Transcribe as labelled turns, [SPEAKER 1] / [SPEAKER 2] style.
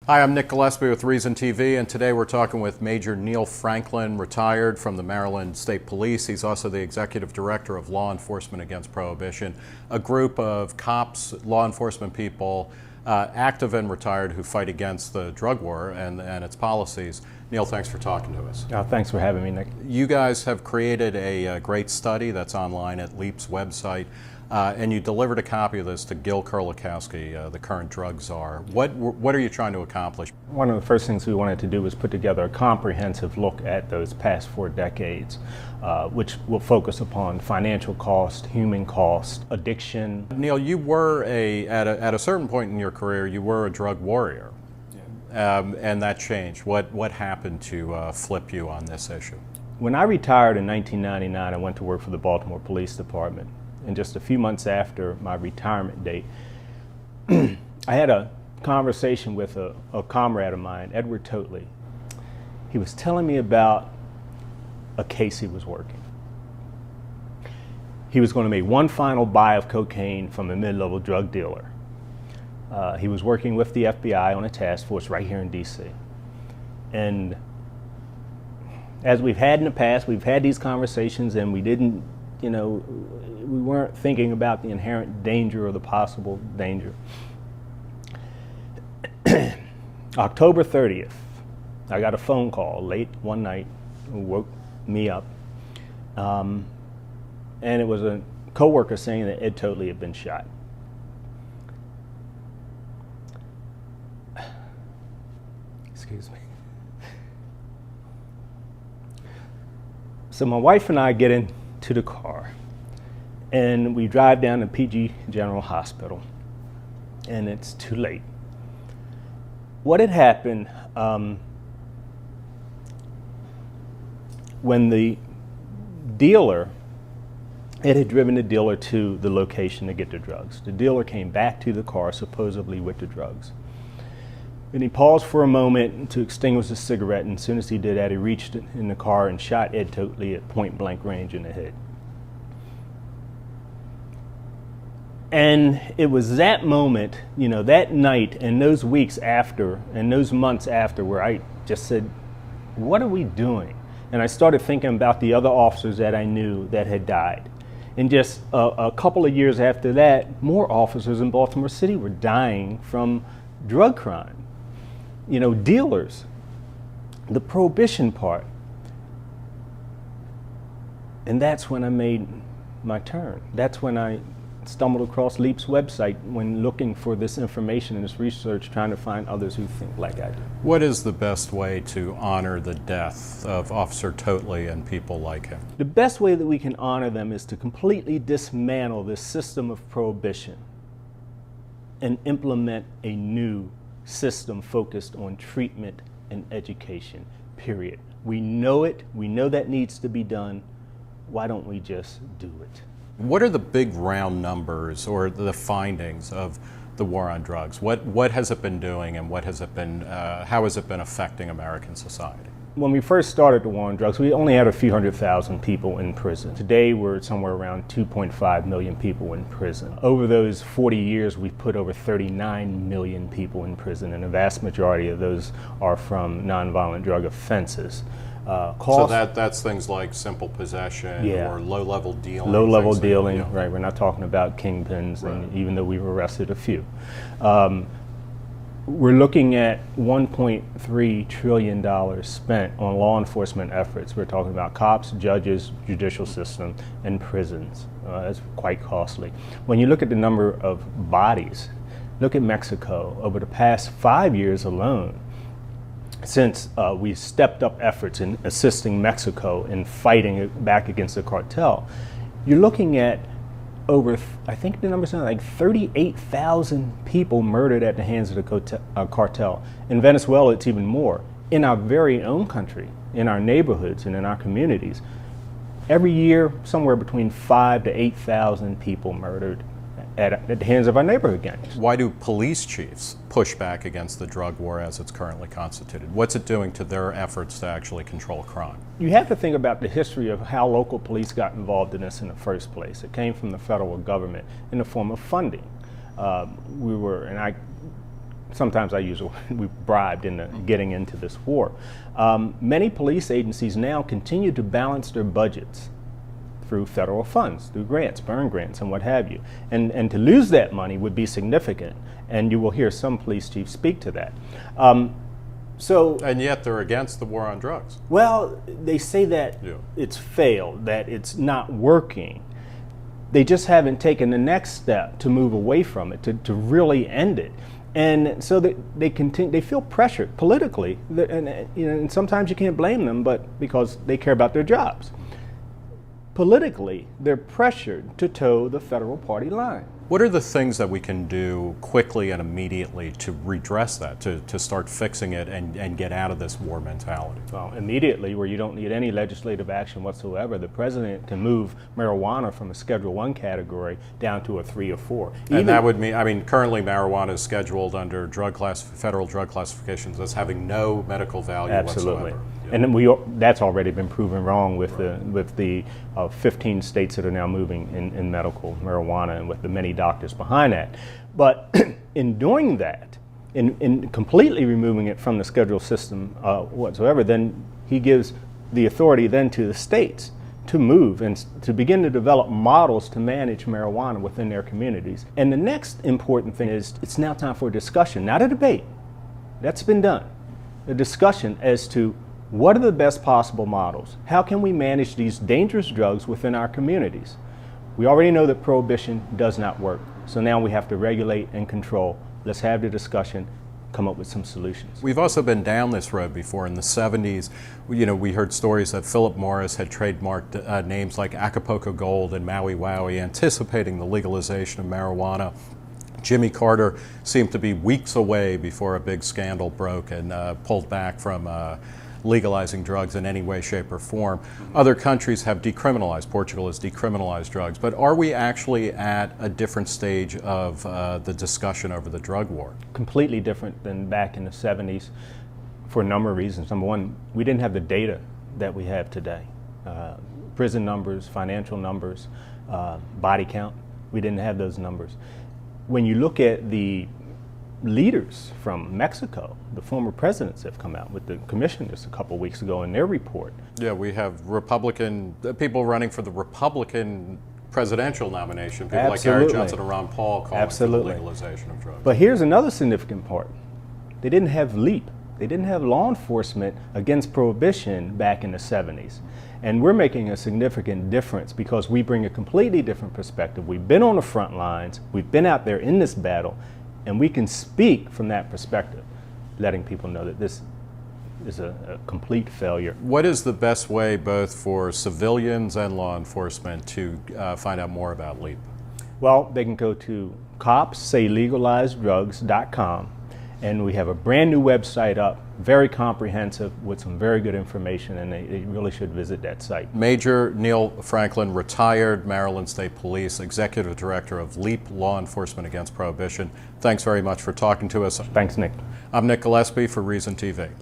[SPEAKER 1] Hi, I'm Nick Gillespie with Reason TV, and today we're talking with Major Neill Franklin, retired from the Maryland State Police. He's also the Executive Director of Law Enforcement Against Prohibition, a group of cops, law enforcement people, active and retired, who fight against the drug war and its policies. Neill, thanks for talking to us.
[SPEAKER 2] Thanks for having me, Nick.
[SPEAKER 1] You guys have created a great study that's online at LEAP's website. And you delivered a copy of this to Gil Kurlikowski, the current drug czar. What are you trying to accomplish?
[SPEAKER 2] One of the first things we wanted to do was put together a comprehensive look at those past 4 decades, which will focus upon financial cost, human cost, addiction.
[SPEAKER 1] Neill, you were at a certain point in your career, you were a drug warrior, and that changed. What happened to flip you on this issue?
[SPEAKER 2] When I retired in 1999, I went to work for the Baltimore Police Department. And just a few months after my retirement date, I had a conversation with a comrade of mine, Edward Totley. He was telling me about a case he was working. He was going to make one final buy of cocaine from a mid-level drug dealer. He was working with the FBI on a task force right here in DC. And as we've had in the past, we've had these conversations and we didn't, we weren't thinking about the inherent danger or the possible danger. October 30th, I got a phone call late one night, woke me up, and it was a coworker saying that Ed Totley had been shot. Excuse me. So my wife and I get into the car, and we drive down to PG General Hospital, and it's too late. What had happened when the dealer, Ed had driven the dealer to the location to get the drugs. The dealer came back to the car supposedly with the drugs. And he paused for a moment to extinguish his cigarette, and as soon as he did that, he reached in the car and shot Ed Totley at point blank range in the head. And it was that moment, that night and those weeks after and those months after where I just said, what are we doing? And I started thinking about the other officers that I knew that had died. And just a couple of years after that, more officers in Baltimore City were dying from drug crime. Dealers, the prohibition part. And that's when I made my turn. That's when I stumbled across LEAP's website when looking for this information and this research, trying to find others who think like I do.
[SPEAKER 1] What is the best way to honor the death of Officer Totley and people like him?
[SPEAKER 2] The best way that we can honor them is to completely dismantle this system of prohibition and implement a new system focused on treatment and education, period. We know it, we know that needs to be done. Why don't we just do it?
[SPEAKER 1] What are the big round numbers or the findings of the war on drugs? What has it been doing, and what has it been? How has it been affecting American society?
[SPEAKER 2] When we first started the war on drugs, we only had a few 100,000 people in prison. Today, we're somewhere around 2.5 million people in prison. Over those 40 years, we've put over 39 million people in prison, and the vast majority of those are from nonviolent drug offenses.
[SPEAKER 1] So that's things like simple possession or low-level dealing.
[SPEAKER 2] Low-level dealing, right. We're not talking about kingpins, right. And even though we've arrested a few. We're looking at $1.3 trillion spent on law enforcement efforts. We're talking about cops, judges, judicial system, and prisons. That's quite costly. When you look at the number of bodies, look at Mexico. Over the past 5 years alone, since we stepped up efforts in assisting Mexico in fighting back against the cartel, you're looking at over, I think the number's like 38,000 people murdered at the hands of the cartel. In Venezuela, it's even more. In our very own country, in our neighborhoods and in our communities, every year, somewhere between 5,000 to 8,000 people murdered at the hands of our neighborhood gangs.
[SPEAKER 1] Why do police chiefs push back against the drug war as it's currently constituted? What's it doing to their efforts to actually control crime?
[SPEAKER 2] You have to think about the history of how local police got involved in this in the first place. It came from the federal government in the form of funding. And I sometimes I use we bribed into getting into this war. Many police agencies now continue to balance their budgets through federal funds, through grants, burn grants, and what have you. And to lose that money would be significant, and you will hear some police chiefs speak to that.
[SPEAKER 1] And yet they're against the war on drugs.
[SPEAKER 2] Well, they say that it's failed, that it's not working. They just haven't taken the next step to move away from it, to really end it. And so they continue. They feel pressured politically, and sometimes you can't blame them, but because they care about their jobs. Politically, they're pressured to toe the federal party line.
[SPEAKER 1] What are the things that we can do quickly and immediately to redress that, to start fixing it and get out of this war mentality?
[SPEAKER 2] Well, immediately, where you don't need any legislative action whatsoever, the president can move marijuana from a Schedule I category down to a 3 or 4.
[SPEAKER 1] And that would mean, I mean, currently marijuana is scheduled under federal drug classifications as having no medical value
[SPEAKER 2] Absolutely.
[SPEAKER 1] whatsoever.
[SPEAKER 2] And that's already been proven wrong with the 15 states that are now moving in medical marijuana, and with the many doctors behind that. But in doing that, in completely removing it from the schedule system whatsoever, then he gives the authority then to the states to move and to begin to develop models to manage marijuana within their communities. And the next important thing is it's now time for a discussion, not a debate. That's been done. A discussion as to what are the best possible models? How can we manage these dangerous drugs within our communities? We already know that prohibition does not work, so now we have to regulate and control. Let's have the discussion, come up with some solutions.
[SPEAKER 1] We've also been down this road before. In the 70s, we heard stories that Philip Morris had trademarked names like Acapulco Gold and Maui Wowie, anticipating the legalization of marijuana. Jimmy Carter seemed to be weeks away before a big scandal broke and pulled back from legalizing drugs in any way, shape, or form. Other countries have decriminalized. Portugal has decriminalized drugs. But are we actually at a different stage of the discussion over the drug war?
[SPEAKER 2] Completely different than back in the 70s for a number of reasons. Number one, we didn't have the data that we have today. Prison numbers, financial numbers, body count, we didn't have those numbers. When you look at the leaders from Mexico, the former presidents have come out with the commission just a couple of weeks ago in their report.
[SPEAKER 1] Yeah, we have Republican people running for the Republican presidential nomination, people like Gary Johnson and Ron Paul calling for the legalization of drugs.
[SPEAKER 2] But here's another significant part. They didn't have LEAP. They didn't have Law Enforcement Against Prohibition back in the 70s. And we're making a significant difference because we bring a completely different perspective. We've been on the front lines, we've been out there in this battle, and we can speak from that perspective, letting people know that this is a complete failure.
[SPEAKER 1] What is the best way both for civilians and law enforcement to find out more about LEAP?
[SPEAKER 2] Well, they can go to copssaylegalizedrugs.com, and we have a brand new website up, very comprehensive with some very good information, and they really should visit that site.
[SPEAKER 1] Major Neill Franklin, retired Maryland State Police, Executive Director of LEAP, Law Enforcement Against Prohibition. Thanks very much for talking to us.
[SPEAKER 2] Thanks, Nick.
[SPEAKER 1] I'm Nick Gillespie for Reason TV.